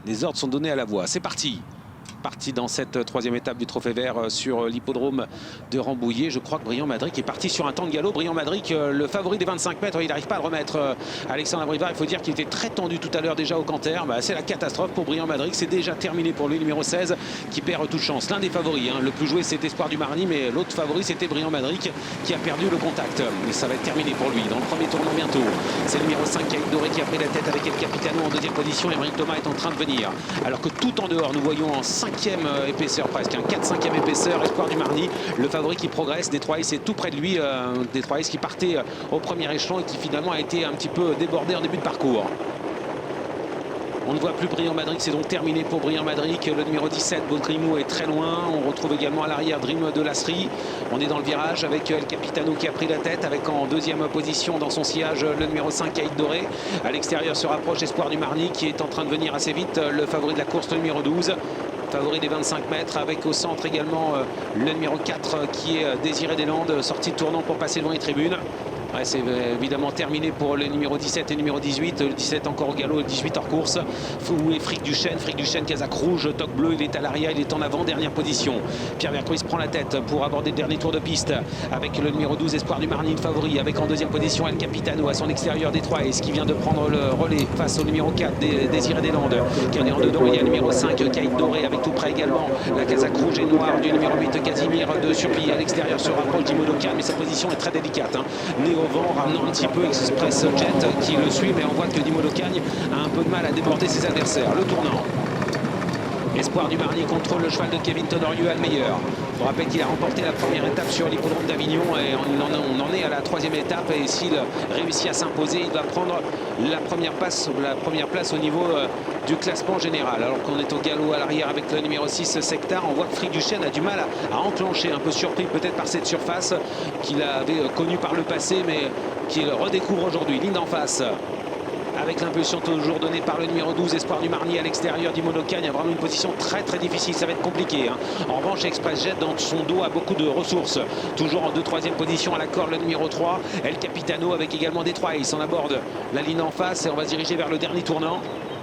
Les ordres sont donnés à la voie. C'est parti. Parti dans cette troisième étape du Trophée Vert sur l'hippodrome de Rambouillet. Je crois que Brillant Madric est parti sur un temps de galop. Brillant Madric, le favori des 25 mètres, il n'arrive pas à le remettre. Alexandre Abrivard, il faut dire qu'il était très tendu tout à l'heure déjà au canter. C'est la catastrophe pour Brillant Madric. C'est déjà terminé pour lui, numéro 16, qui perd toute chance. L'un des favoris, le plus joué, c'est Espoir du Marny, mais l'autre favori, c'était Brillant Madric, qui a perdu le contact. Mais ça va être terminé pour lui dans le premier tournant bientôt. C'est le numéro 5, Caïd Doré, qui a pris la tête avec El Capitano en deuxième position. Émeric Thomas est en train de venir. Alors que tout en dehors, nous voyons en cinquième épaisseur, presque un 4-5e épaisseur, Espoir du Marny, le favori qui progresse. Détroit c'est tout près de lui. Détroit qui partait au premier échelon et qui finalement a été un petit peu débordé en début de parcours. On ne voit plus Brillant Madric, c'est donc terminé pour Brillant Madric. Le numéro 17, Baudrimou, est très loin. On retrouve également à l'arrière Dream de Lasserie. On est dans le virage avec El Capitano qui a pris la tête, avec en deuxième position dans son sillage le numéro 5, Caïd Doré. À l'extérieur se rapproche Espoir du Marny qui est en train de venir assez vite. Le favori de la course, le numéro 12. Favori des 25 mètres, avec au centre également le numéro 4 qui est Désiré Deslandes, sortie de tournant pour passer devant les tribunes. Ouais, c'est évidemment terminé pour le numéro 17 et le numéro 18. Le 17 encore au galop, le 18 hors course. Où est Frick Duchesne? Frick Duchesne, Casaque rouge, toque bleu, il est à l'arrière, il est en avant, dernière position. Pierre Vercruis prend la tête pour aborder le dernier tour de piste avec le numéro 12, Espoir du Marny, le favori, avec en deuxième position El Capitano à son extérieur Détroit, qui vient de prendre le relais face au numéro 4, Désiré Deslandes, qui en est en dedans. Il y a le numéro 5, Caïd Doré, avec tout près également la casaque rouge et noire du numéro 8, Casimir de Survie. À l'extérieur se rapproche d'Imodocan, mais sa position est très délicate. Né au vent, ramenant un petit peu Express Jet qui le suit, mais on voit que Dimo Locagne a un peu de mal à déborder ses adversaires. Le tournant. Espoir du Marny contrôle le cheval de Kevin Tonnorieux à le meilleur. On rappelle qu'il a remporté la première étape sur l'hippodrome d'Avignon et on en est à la troisième étape. Et s'il réussit à s'imposer, il va prendre la première place au niveau du classement général. Alors qu'on est au galop à l'arrière avec le numéro 6, Sectar, on voit que Frick Duchesne a du mal à enclencher, un peu surpris peut-être par cette surface qu'il avait connue par le passé, mais qu'il redécouvre aujourd'hui. Ligne d'en face, avec l'impulsion toujours donnée par le numéro 12, Espoir du Marny à l'extérieur d'Imodocan. Il y a vraiment une position très difficile, ça va être compliqué. En revanche, Express Jet dans son dos a beaucoup de ressources. Toujours en 2-3e position à la corde, le numéro 3, El Capitano, avec également Détroit. On aborde la ligne en face et on va se diriger vers le dernier tournant.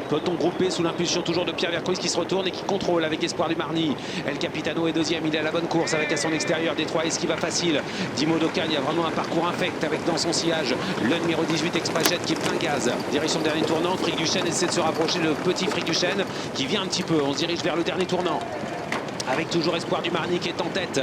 Peloton groupé sous l'impulsion toujours de Pierre Vercruis qui se retourne et qui contrôle avec Espoir du Marny. El Capitano est deuxième, il est à la bonne course avec à son extérieur Détroit qui va facile. Dimo Docan, il y a vraiment un parcours infect avec dans son sillage le numéro 18 Express Jet qui est plein gaz. Direction le dernier tournant, Frick Duchesne essaie de se rapprocher, le petit Frick Duchesne qui vient un petit peu. On se dirige vers le dernier tournant avec toujours Espoir du Marny qui est en tête.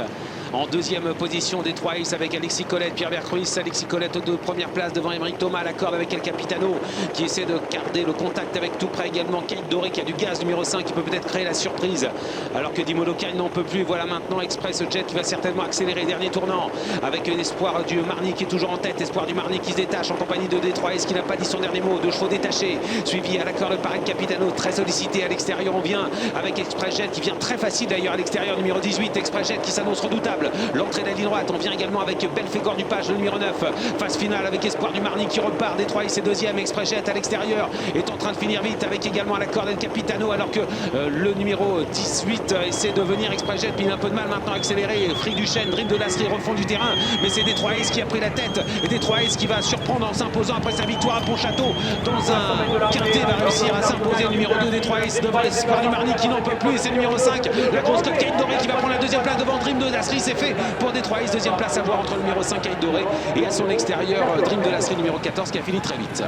En deuxième position, Détroit avec Alexis Colette, Pierre Vercruis, Alexis Colette aux deux premières places devant Émeric Thomas à la corde avec El Capitano qui essaie de garder le contact avec tout près également Caïd Doré qui a du gaz, numéro 5 qui peut peut-être créer la surprise alors que Dimo Locagne n'en peut plus. Voilà maintenant Express Jet qui va certainement accélérer. Dernier tournant avec l'Espoir du Marny qui est toujours en tête. Espoir du Marny qui se détache en compagnie de Détroit qui n'a pas dit son dernier mot. Deux chevaux détachés suivi à la corde par El Capitano, très sollicité à l'extérieur. On vient avec Express Jet qui vient très facile d'ailleurs à l'extérieur, numéro 18 Express Jet qui s'annonce redoutable. L'entrée de la ligne droite, on vient également avec Belfégor du Page, le numéro 9. Phase finale avec Espoir du Marny qui repart. Détroit c'est deuxième. Express Jet à l'extérieur est en train de finir vite avec également à la corde El Capitano alors que le numéro 18 essaie de venir. Express Jet, puis il a un peu de mal maintenant à accélérer. Frick Duchesne, Dream de Lasserie refond du terrain, mais c'est Détroit qui a pris la tête. Et Détroit qui va surprendre en s'imposant après sa victoire à Pontchâteau dans un quintet, va réussir à s'imposer. Numéro 2 Détroit devant Espoir du Marny qui n'en peut plus et c'est le numéro 5, la grosse cote Caïd Doré qui va prendre la deuxième place devant Dream de Lasserie. C'est fait pour Détroit, deuxième place à voir entre le numéro 5 Caïd Doré et à son extérieur Dream de Lasserie numéro 14 qui a fini très vite.